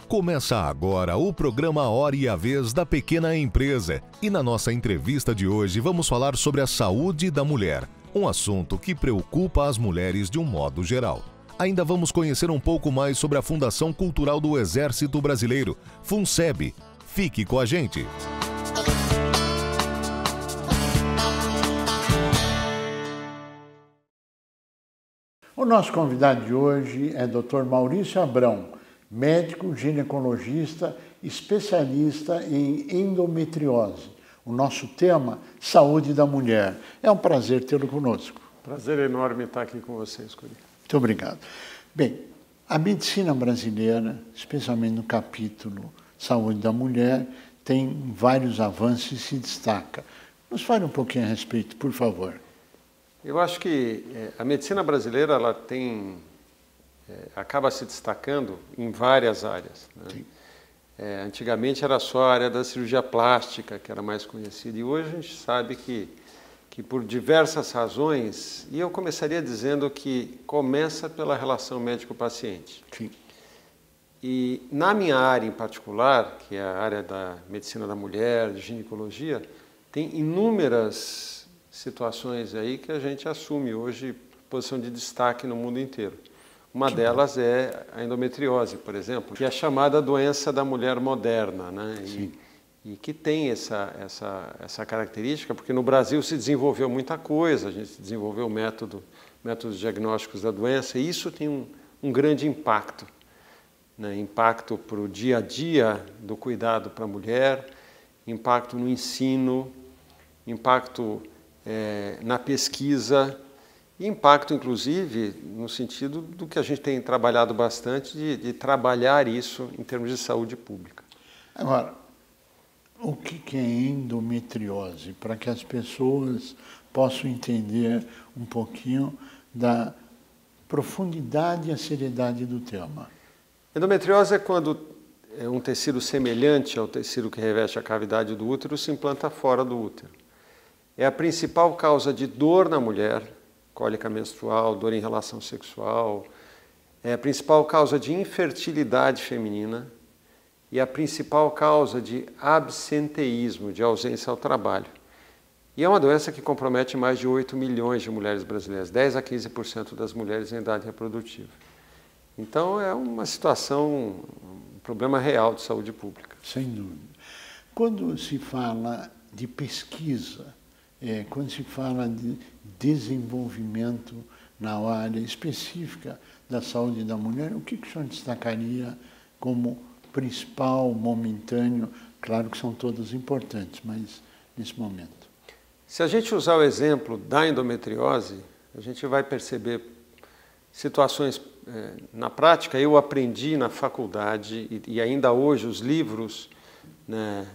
Começa agora o programa Hora e a Vez da Pequena Empresa. E na nossa entrevista de hoje vamos falar sobre a saúde da mulher, um assunto que preocupa as mulheres de um modo geral. Ainda vamos conhecer um pouco mais sobre a Fundação Cultural do Exército Brasileiro, FUNSEB. Fique com a gente! O nosso convidado de hoje é Dr. Maurício Abrão, médico ginecologista, especialista em endometriose. O nosso tema, saúde da mulher. É um prazer tê-lo conosco. Prazer enorme estar aqui com vocês, Curi. Muito obrigado. Bem, a medicina brasileira, especialmente no capítulo Saúde da Mulher, tem vários avanços e se destaca. Nos fale um pouquinho a respeito, por favor. Eu acho que a medicina brasileira ela acaba se destacando em várias áreas, né? Antigamente era só a área da cirurgia plástica que era mais conhecida, e hoje a gente sabe que por diversas razões, e eu começaria dizendo que começa pela relação médico-paciente. Sim. E na minha área em particular, que é a área da medicina da mulher, de ginecologia, tem inúmeras situações aí que a gente assume hoje posição de destaque no mundo inteiro. Uma delas é a endometriose, por exemplo, que é a chamada doença da mulher moderna, né? E que tem essa característica, porque no Brasil se desenvolveu muita coisa, a gente desenvolveu métodos diagnósticos da doença, e isso tem um grande impacto, né? Impacto para o dia a dia do cuidado para a mulher, impacto no ensino, impacto na pesquisa, e impacto, inclusive, no sentido do que a gente tem trabalhado bastante, de trabalhar isso em termos de saúde pública. Agora, o que é endometriose? Para que as pessoas possam entender um pouquinho da profundidade e a seriedade do tema. Endometriose é quando um tecido semelhante ao tecido que reveste a cavidade do útero se implanta fora do útero. É a principal causa de dor na mulher, cólica menstrual, dor em relação sexual, é a principal causa de infertilidade feminina e a principal causa de absenteísmo, de ausência ao trabalho. E é uma doença que compromete mais de 8 milhões de mulheres brasileiras, 10 a 15% das mulheres em idade reprodutiva. Então é uma situação, um problema real de saúde pública. Sem dúvida. Quando se fala de pesquisa, quando se fala de desenvolvimento na área específica da saúde da mulher, o que o senhor destacaria como principal, momentâneo? Claro que são todos importantes, mas nesse momento. Se a gente usar o exemplo da endometriose, a gente vai perceber situações, na prática, eu aprendi na faculdade, e ainda hoje os livros, né,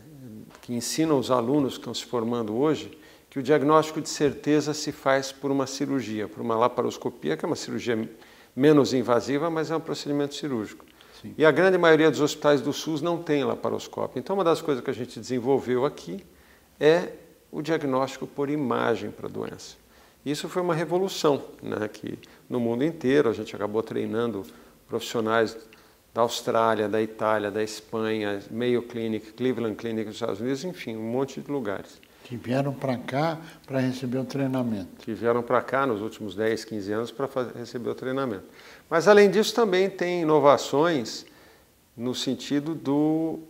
que ensinam os alunos que estão se formando hoje, que o diagnóstico de certeza se faz por uma cirurgia, por uma laparoscopia, que é uma cirurgia menos invasiva, mas é um procedimento cirúrgico. Sim. E a grande maioria dos hospitais do SUS não tem laparoscópio. Então, uma das coisas que a gente desenvolveu aqui é o diagnóstico por imagem para a doença. Isso foi uma revolução, né, que no mundo inteiro a gente acabou treinando profissionais da Austrália, da Itália, da Espanha, Mayo Clinic, Cleveland Clinic nos Estados Unidos, enfim, um monte de lugares. Que vieram para cá para receber o treinamento. Que vieram para cá nos últimos 10, 15 anos para receber o treinamento. Mas, além disso, também tem inovações no sentido do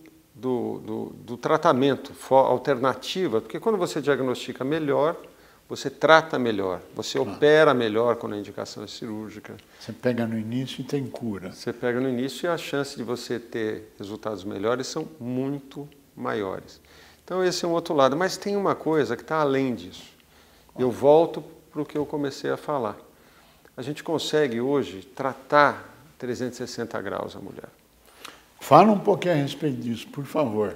tratamento, alternativa, porque quando você diagnostica melhor, você trata melhor, você opera melhor quando a indicação é cirúrgica. Você pega no início e tem cura. Você pega no início e a chance de você ter resultados melhores são muito maiores. Então esse é um outro lado, mas tem uma coisa que está além disso. Eu volto para o que eu comecei a falar. A gente consegue hoje tratar 360 graus a mulher. Fala um pouquinho a respeito disso, por favor.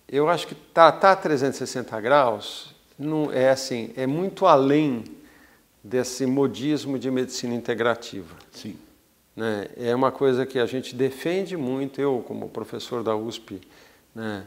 Eu acho que tratar 360 graus não é assim, é muito além desse modismo de medicina integrativa. Sim. Né? É uma coisa que a gente defende muito, eu como professor da USP, né,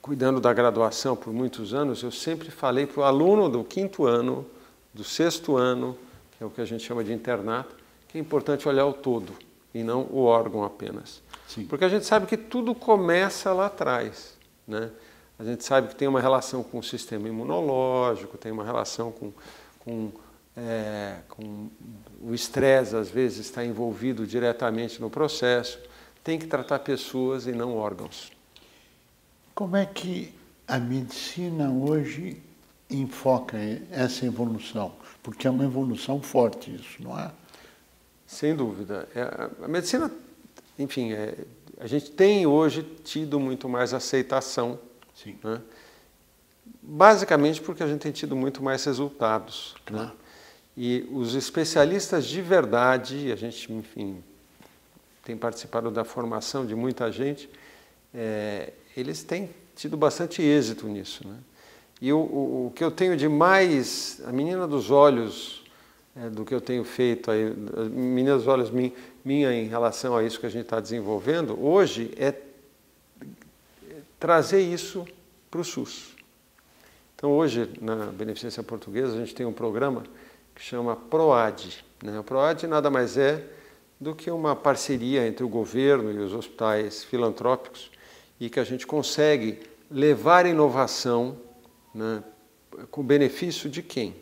cuidando da graduação por muitos anos, eu sempre falei para o aluno do 5º ano do 6º ano, que é o que a gente chama de internato, que é importante olhar o todo e não o órgão apenas. Sim. Porque a gente sabe que tudo começa lá atrás, né? A gente sabe que tem uma relação com o sistema imunológico, tem uma relação com o estresse, às vezes, está envolvido diretamente no processo. Tem que tratar pessoas e não órgãos. Como é que a medicina hoje enfoca essa evolução? Porque é uma evolução forte isso, não é? Sem dúvida. A medicina, enfim, a gente tem hoje tido muito mais aceitação. Sim. Né? Basicamente porque a gente tem tido muito mais resultados. Claro. Né? E os especialistas de verdade, a gente, enfim, tem participado da formação de muita gente, eles têm tido bastante êxito nisso. Né? E o que eu tenho de mais, a menina dos olhos do que eu tenho feito, aí, a menina dos olhos minha em relação a isso que a gente está desenvolvendo, hoje é trazer isso para o SUS. Então hoje, na Beneficência Portuguesa, a gente tem um programa que chama PROAD. Né? O PROAD nada mais é do que uma parceria entre o governo e os hospitais filantrópicos e que a gente consegue levar inovação, né, com benefício de quem?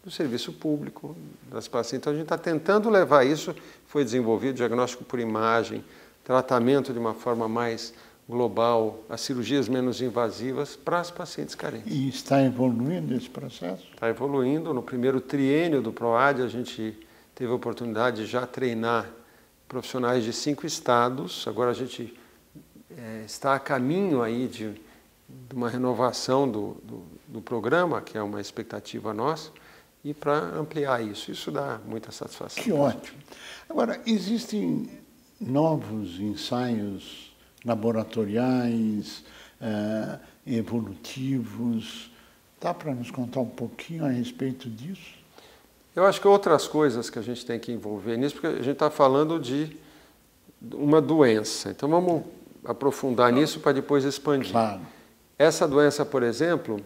Do serviço público, das pacientes. Então a gente está tentando levar isso, foi desenvolvido diagnóstico por imagem, tratamento de uma forma mais global, as cirurgias menos invasivas para as pacientes carentes. E está evoluindo esse processo? Está evoluindo. No primeiro triênio do PROAD, a gente teve a oportunidade de já treinar profissionais de 5 estados. Agora a gente está a caminho aí de uma renovação do programa, que é uma expectativa nossa, e para ampliar isso. Isso dá muita satisfação. Que ótimo. Agora, existem novos ensaios laboratoriais, evolutivos. Dá para nos contar um pouquinho a respeito disso? Eu acho que outras coisas que a gente tem que envolver nisso, porque a gente está falando de uma doença. Então vamos aprofundar nisso para depois expandir. Claro. Essa doença, por exemplo,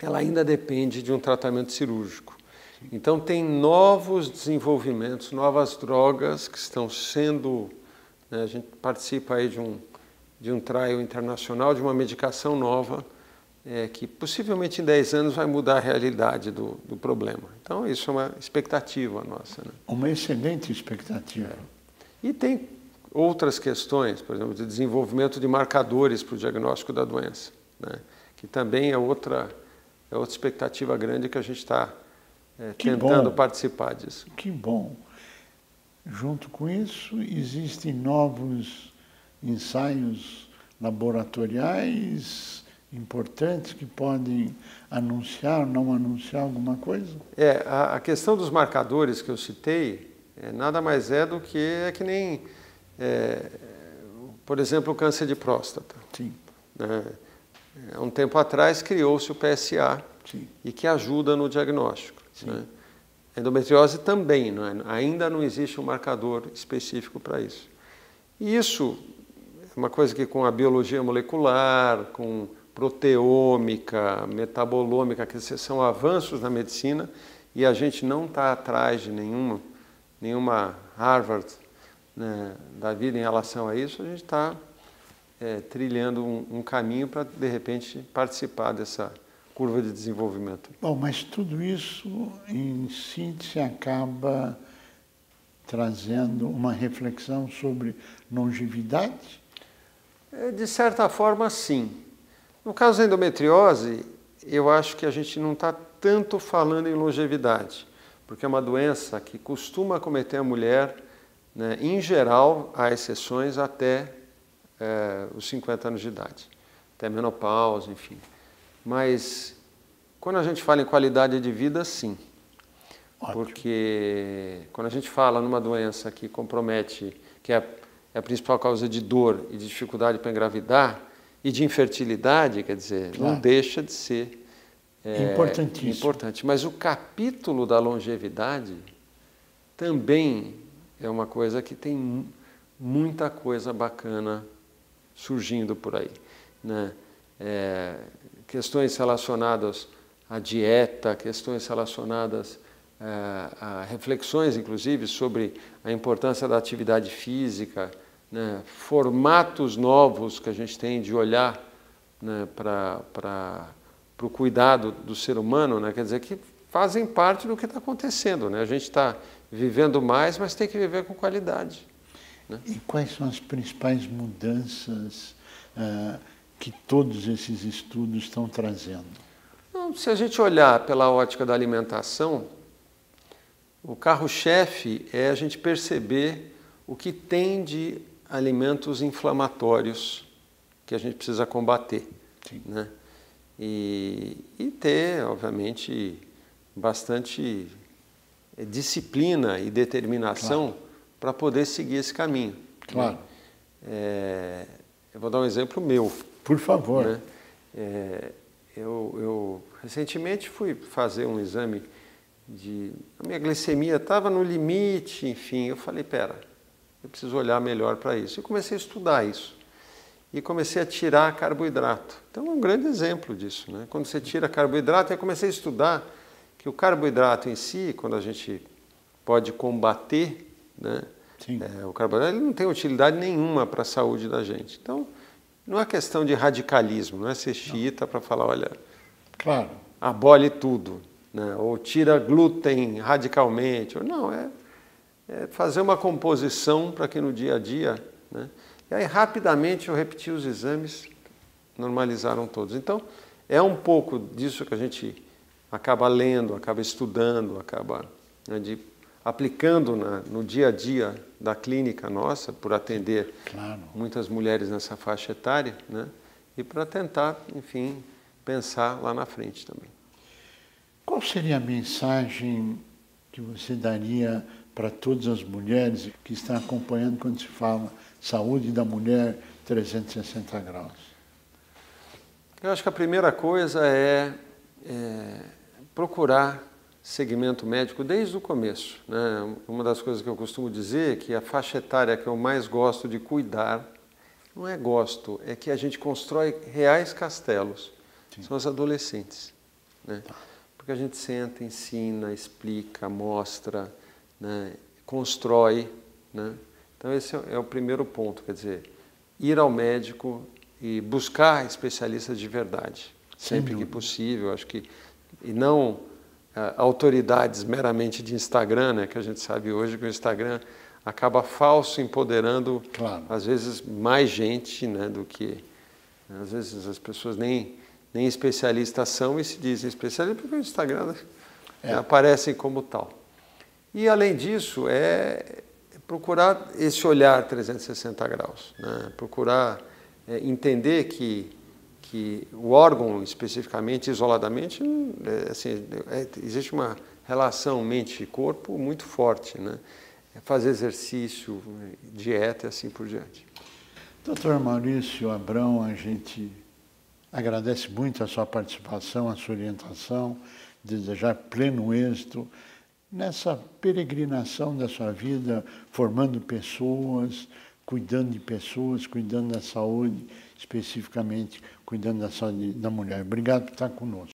ela ainda depende de um tratamento cirúrgico. Então tem novos desenvolvimentos, novas drogas que estão sendo... Né, a gente participa aí de um trial internacional, de uma medicação nova, que possivelmente em 10 anos vai mudar a realidade do problema. Então isso é uma expectativa nossa. Né? Uma excelente expectativa. E tem outras questões, por exemplo, de desenvolvimento de marcadores para o diagnóstico da doença, né? Que também é outra expectativa grande que a gente está tentando participar disso. Que bom. Junto com isso, existem novos ensaios laboratoriais importantes que podem anunciar ou não anunciar alguma coisa? A questão dos marcadores que eu citei nada mais é do que nem, por exemplo, o câncer de próstata. Sim. Há um tempo atrás criou-se o PSA, Sim. E que ajuda no diagnóstico. Né? Endometriose também, ainda não existe um marcador específico para isso. E isso é uma coisa que com a biologia molecular, com proteômica, metabolômica, que são avanços na medicina, e a gente não está atrás de nenhuma Harvard, né, da vida em relação a isso, a gente está trilhando um caminho para, de repente, participar dessa curva de desenvolvimento. Bom, mas tudo isso, em síntese, acaba trazendo uma reflexão sobre longevidade? De certa forma, sim. No caso da endometriose, eu acho que a gente não está tanto falando em longevidade, porque é uma doença que costuma acometer a mulher, né, em geral, há exceções, até os 50 anos de idade, até menopausa, enfim. Mas, quando a gente fala em qualidade de vida, sim. Ótimo. Porque quando a gente fala numa doença que compromete, que é a principal causa de dor e de dificuldade para engravidar, e de infertilidade, quer dizer, claro, não deixa de ser importante. Mas o capítulo da longevidade também é uma coisa que tem muita coisa bacana surgindo por aí, né? Questões relacionadas à dieta, questões relacionadas a reflexões, inclusive, sobre a importância da atividade física, né, formatos novos que a gente tem de olhar, né, para o cuidado do ser humano, né, quer dizer, que fazem parte do que está acontecendo. Né? A gente está vivendo mais, mas tem que viver com qualidade. Né? E quais são as principais mudanças que todos esses estudos estão trazendo? Não, se a gente olhar pela ótica da alimentação, o carro-chefe é a gente perceber o que tem de alimentos inflamatórios que a gente precisa combater. Né? E ter, obviamente, bastante disciplina e determinação para poder seguir esse caminho. Claro. Né? Eu vou dar um exemplo meu. Por favor. Né? Eu recentemente fui fazer um exame a minha glicemia estava no limite, enfim, eu falei, eu preciso olhar melhor para isso. E comecei a estudar isso. E comecei a tirar carboidrato. Então é um grande exemplo disso. Né? Quando você tira carboidrato, eu comecei a estudar que o carboidrato em si, quando a gente pode combater, né, o carboidrato, ele não tem utilidade nenhuma para a saúde da gente. Então, não é questão de radicalismo, não é ser xiita para falar, olha, abole tudo. Né, ou tira glúten radicalmente, não, é fazer uma composição para que no dia a dia, né, e aí rapidamente eu repeti os exames, normalizaram todos. Então, é um pouco disso que a gente acaba lendo, acaba estudando, acaba, né, aplicando no dia a dia da clínica nossa, por atender muitas mulheres nessa faixa etária, né, e para tentar, enfim, pensar lá na frente também. Qual seria a mensagem que você daria para todas as mulheres que estão acompanhando quando se fala saúde da mulher 360 graus? Eu acho que a primeira coisa é procurar segmento médico desde o começo. Né? Uma das coisas que eu costumo dizer é que a faixa etária que eu mais gosto de cuidar, não é gosto, é que a gente constrói reais castelos. São os adolescentes. Né? Porque a gente senta, ensina, explica, mostra, né, constrói. Né? Então esse é o primeiro ponto, quer dizer, ir ao médico e buscar especialistas de verdade, sempre que possível, acho que, e não autoridades meramente de Instagram, né, que a gente sabe hoje que o Instagram acaba falso empoderando, às vezes, mais gente, né, do que, às vezes as pessoas nem especialistas são e se dizem especialistas porque o Instagram aparecem como tal. E, além disso, procurar esse olhar 360 graus, né? Procurar entender que o órgão, especificamente, isoladamente, existe uma relação mente-corpo muito forte, né? Fazer exercício, dieta e assim por diante. Dr. Maurício Abrão, a gente agradece muito a sua participação, a sua orientação, desejar pleno êxito nessa peregrinação da sua vida, formando pessoas, cuidando de pessoas, cuidando da saúde, especificamente cuidando da saúde da mulher. Obrigado por estar conosco.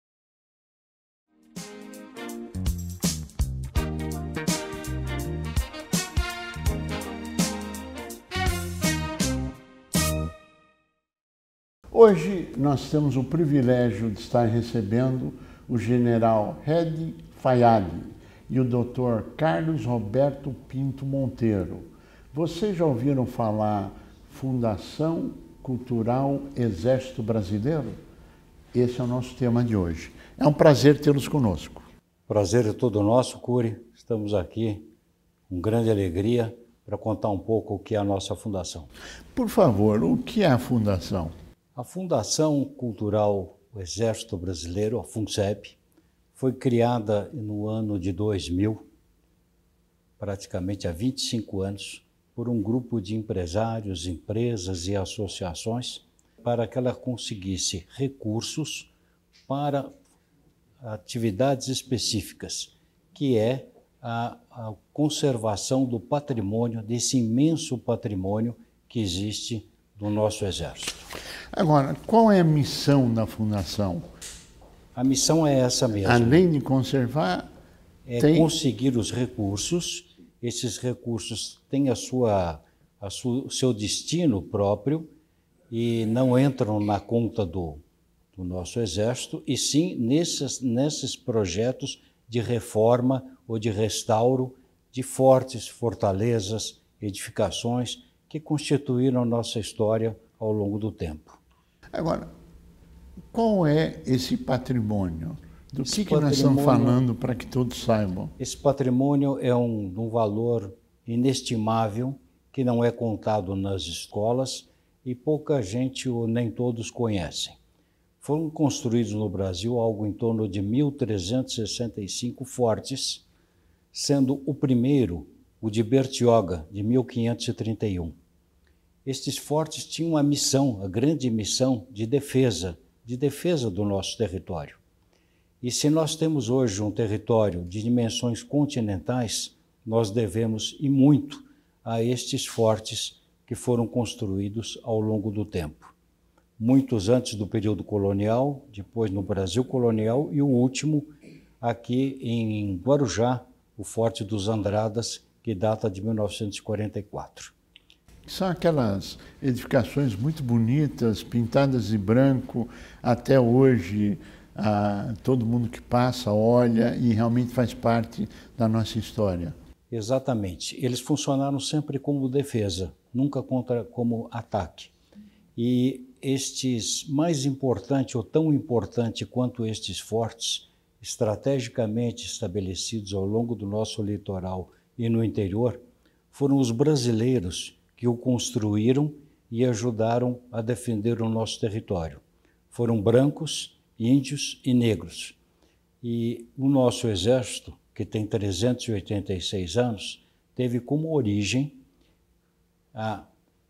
Hoje nós temos o privilégio de estar recebendo o general Hedi Fayad e o Dr. Carlos Roberto Pinto Monteiro. Vocês já ouviram falar Fundação Cultural Exército Brasileiro? Esse é o nosso tema de hoje. É um prazer tê-los conosco. Prazer é todo nosso, Cury. Estamos aqui com grande alegria para contar um pouco o que é a nossa fundação. Por favor, o que é a fundação? A Fundação Cultural Exército Brasileiro, a FUNCEB, foi criada no ano de 2000, praticamente há 25 anos, por um grupo de empresários, empresas e associações para que ela conseguisse recursos para atividades específicas, que é a conservação do patrimônio, desse imenso patrimônio que existe no nosso Exército. Agora, qual é a missão da Fundação? A missão é essa mesmo. Além de conservar, conseguir os recursos. Esses recursos têm o seu destino próprio e não entram na conta do nosso Exército, e sim nesses projetos de reforma ou de restauro de fortes fortalezas, edificações que constituíram a nossa história ao longo do tempo. Agora, qual é esse patrimônio? Do que nós estamos falando para que todos saibam? Esse patrimônio é um valor inestimável que não é contado nas escolas e pouca gente ou nem todos conhecem. Foram construídos no Brasil algo em torno de 1.365 fortes, sendo o primeiro o de Bertioga, de 1531. Estes fortes tinham a missão, a grande missão de defesa do nosso território. E se nós temos hoje um território de dimensões continentais, nós devemos e muito a estes fortes que foram construídos ao longo do tempo. Muitos antes do período colonial, depois no Brasil colonial e o último aqui em Guarujá, o Forte dos Andradas, que data de 1944. São aquelas edificações muito bonitas, pintadas de branco, até hoje todo mundo que passa olha e realmente faz parte da nossa história. Exatamente. Eles funcionaram sempre como defesa, nunca como ataque. E estes, mais importante ou tão importante quanto estes fortes, estrategicamente estabelecidos ao longo do nosso litoral e no interior, foram os brasileiros que o construíram e ajudaram a defender o nosso território. Foram brancos, índios e negros. E o nosso exército, que tem 386 anos, teve como origem a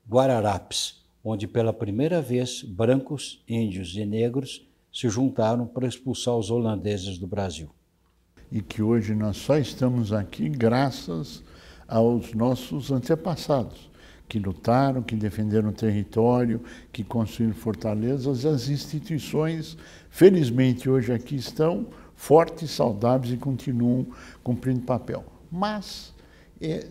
Guararapes, onde pela primeira vez brancos, índios e negros se juntaram para expulsar os holandeses do Brasil. E que hoje nós só estamos aqui graças aos nossos antepassados, que lutaram, que defenderam o território, que construíram fortalezas, e as instituições, felizmente, hoje aqui estão fortes, saudáveis e continuam cumprindo papel. Mas,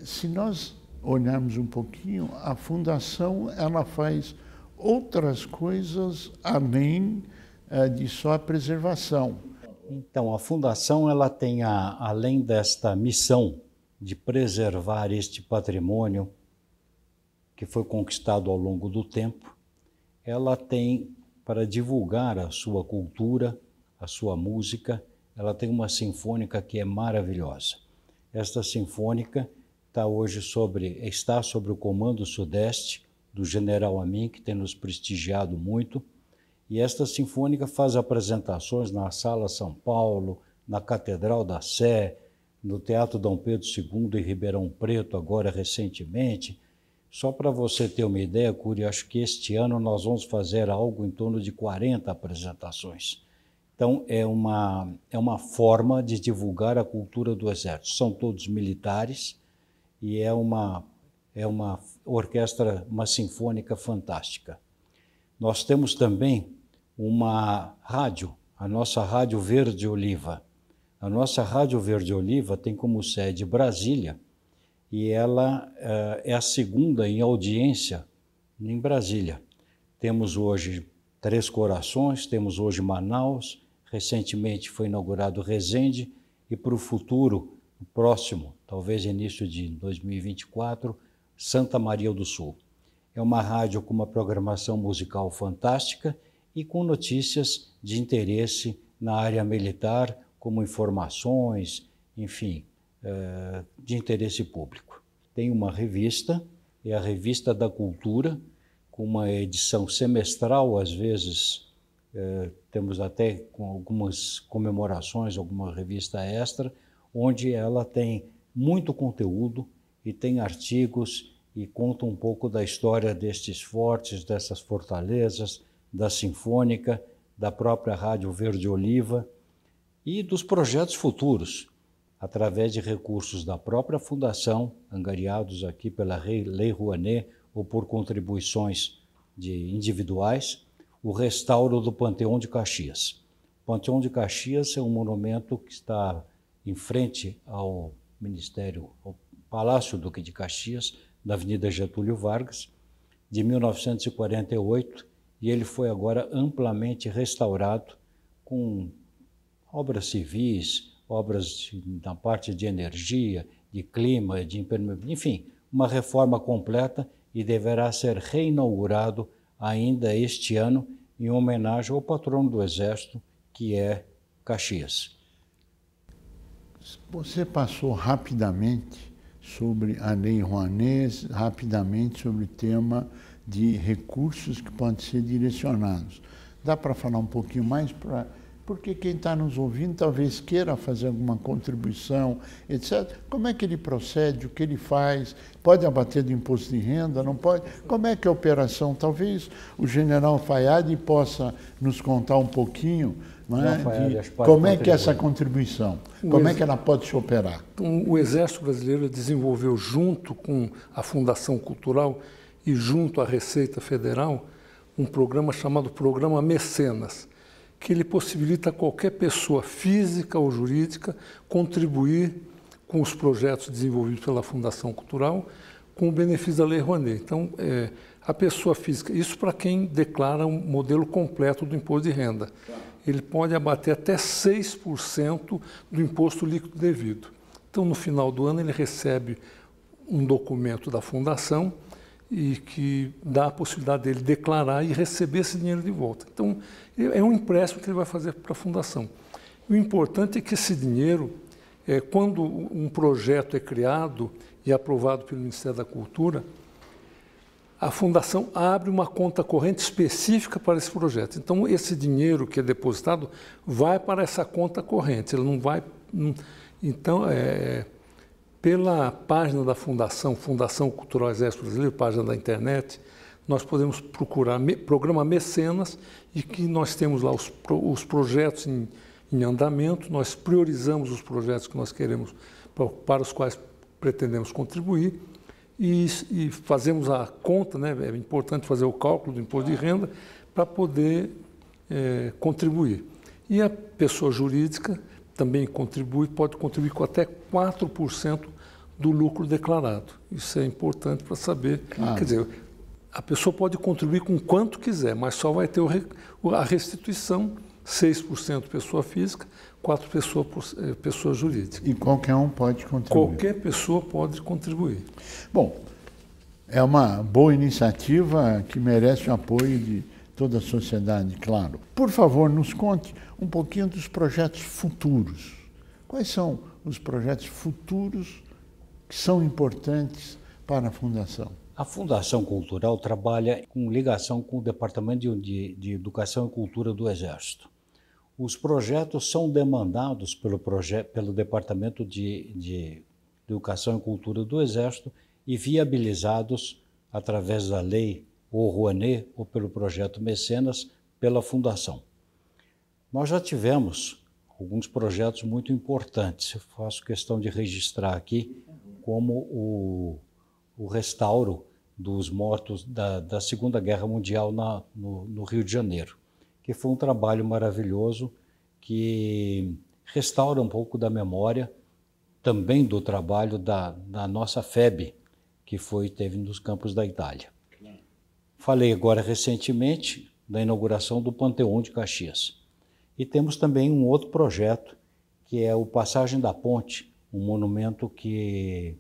se nós olharmos um pouquinho, a Fundação ela faz outras coisas além de só a preservação. Então, a Fundação ela tem, além desta missão de preservar este patrimônio que foi conquistado ao longo do tempo, ela tem, para divulgar a sua cultura, a sua música, ela tem uma sinfônica que é maravilhosa. Esta sinfônica está sobre o Comando Sudeste, do General Amin, que tem nos prestigiado muito, e esta sinfônica faz apresentações na Sala São Paulo, na Catedral da Sé, no Teatro Dom Pedro II em Ribeirão Preto, agora recentemente. Só para você ter uma ideia, Cury, acho que este ano nós vamos fazer algo em torno de 40 apresentações. Então, é uma forma de divulgar a cultura do Exército. São todos militares e é uma orquestra, uma sinfônica fantástica. Nós temos também uma rádio, a nossa Rádio Verde Oliva. A nossa Rádio Verde Oliva tem como sede Brasília e ela é a segunda em audiência em Brasília. Temos hoje Três Corações, temos hoje Manaus, recentemente foi inaugurado Resende e para o futuro, próximo, talvez início de 2024, Santa Maria do Sul. É uma rádio com uma programação musical fantástica e com notícias de interesse na área militar, como informações, enfim, de interesse público. Tem uma revista, é a Revista da Cultura, com uma edição semestral, às vezes temos até com algumas comemorações, alguma revista extra, onde ela tem muito conteúdo e tem artigos e conta um pouco da história destes fortes, dessas fortalezas, da Sinfônica, da própria Rádio Verde Oliva e dos projetos futuros, através de recursos da própria Fundação, angariados aqui pela Lei Rouanet ou por contribuições individuais, o restauro do Panteão de Caxias. O Panteão de Caxias é um monumento que está em frente ao Ministério, ao Palácio Duque de Caxias, na Avenida Getúlio Vargas, de 1948, e ele foi agora amplamente restaurado com obras civis, obras na parte de energia, de clima, de impermeabilidade, enfim, uma reforma completa, e deverá ser reinaugurado ainda este ano em homenagem ao patrono do Exército, que é Caxias. Você passou rapidamente sobre a Lei Rouanet, rapidamente sobre o tema de recursos que podem ser direcionados. Dá para falar um pouquinho mais? Porque quem está nos ouvindo talvez queira fazer alguma contribuição, etc. Como é que ele procede? O que ele faz? Pode abater do imposto de renda? Não pode? Como é que é a operação? Talvez o general Fayad possa nos contar um pouquinho, não é, de como é que é essa contribuição, como é que ela pode se operar. O Exército Brasileiro desenvolveu, junto com a Fundação Cultural e junto à Receita Federal, um programa chamado Programa Mecenas, que ele possibilita a qualquer pessoa física ou jurídica contribuir com os projetos desenvolvidos pela Fundação Cultural com o benefício da Lei Rouanet. Então, a pessoa física, isso para quem declara um modelo completo do imposto de renda, ele pode abater até 6% do imposto líquido devido. Então, no final do ano, ele recebe um documento da Fundação e que dá a possibilidade dele declarar e receber esse dinheiro de volta. Então, é um empréstimo que ele vai fazer para a Fundação. O importante é que esse dinheiro, quando um projeto é criado e aprovado pelo Ministério da Cultura, a Fundação abre uma conta corrente específica para esse projeto. Então, esse dinheiro que é depositado vai para essa conta corrente. Ele não vai... Então, pela página da Fundação, Fundação Cultural Exército Brasileiro, página da internet, nós podemos procurar programa Mecenas, e que nós temos lá os projetos em andamento, nós priorizamos os projetos que nós queremos, para os quais pretendemos contribuir, e fazemos a conta, né? É importante fazer o cálculo do imposto de renda para poder contribuir. E a pessoa jurídica também pode contribuir com até 4% do lucro declarado. Isso é importante para saber. Quer dizer, a pessoa pode contribuir com quanto quiser, mas só vai ter a restituição, 6% pessoa física, 4% pessoa jurídica. E qualquer um pode contribuir? Qualquer pessoa pode contribuir. Bom, é uma boa iniciativa que merece o apoio de toda a sociedade, claro. Por favor, nos conte um pouquinho dos projetos futuros. Quais são os projetos futuros que são importantes para a Fundação? A Fundação Cultural trabalha com ligação com o Departamento de Educação e Cultura do Exército. Os projetos são demandados pelo Departamento de Educação e Cultura do Exército e viabilizados através da lei ou Rouanet ou pelo projeto Mecenas pela Fundação. Nós já tivemos alguns projetos muito importantes. Eu faço questão de registrar aqui como o restauro dos mortos da Segunda Guerra Mundial no Rio de Janeiro, que foi um trabalho maravilhoso que restaura um pouco da memória também do trabalho da nossa FEB, que teve nos campos da Itália. Falei agora recentemente da inauguração do Panteão de Caxias. E temos também um outro projeto, que é o Passagem da Ponte, um monumento que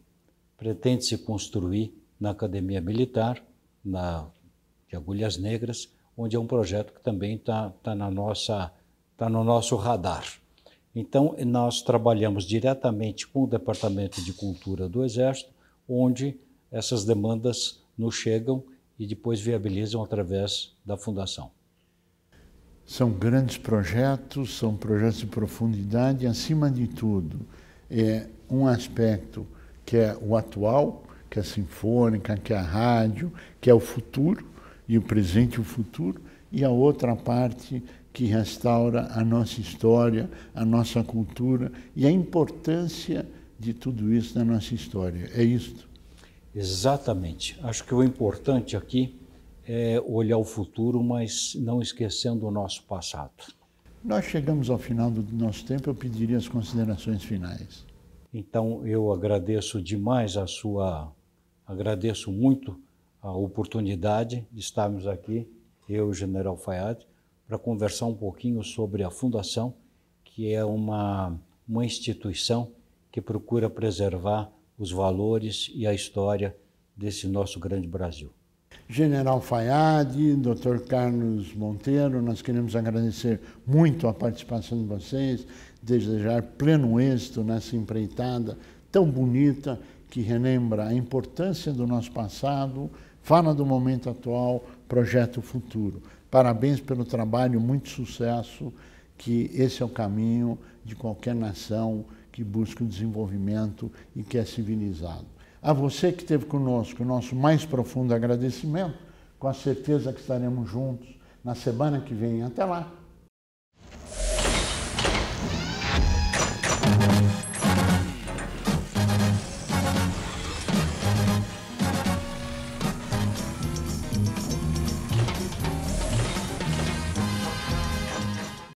pretende se construir na Academia Militar, de Agulhas Negras, onde é um projeto que também está no nosso radar. Então, nós trabalhamos diretamente com o Departamento de Cultura do Exército, onde essas demandas nos chegam e depois viabilizam através da Fundação. São grandes projetos, são projetos de profundidade, e, acima de tudo, é um aspecto que é o atual, que é a sinfônica, que é a rádio, que é o futuro, e o presente e o futuro, e a outra parte que restaura a nossa história, a nossa cultura e a importância de tudo isso na nossa história. É isto? Exatamente. Acho que o importante aqui é olhar o futuro, mas não esquecendo o nosso passado. Nós chegamos ao final do nosso tempo, eu pediria as considerações finais. Então, eu agradeço demais agradeço muito a oportunidade de estarmos aqui, eu e o General Fayad, para conversar um pouquinho sobre a Fundação, que é uma instituição que procura preservar os valores e a história desse nosso grande Brasil. General Fayad, Dr. Carlos Monteiro, nós queremos agradecer muito a participação de vocês, desejar pleno êxito nessa empreitada tão bonita que relembra a importância do nosso passado, fala do momento atual, projeta o futuro. Parabéns pelo trabalho, muito sucesso, que esse é o caminho de qualquer nação que busca o desenvolvimento e que é civilizado. A você que esteve conosco, o nosso mais profundo agradecimento, com a certeza que estaremos juntos na semana que vem. Até lá!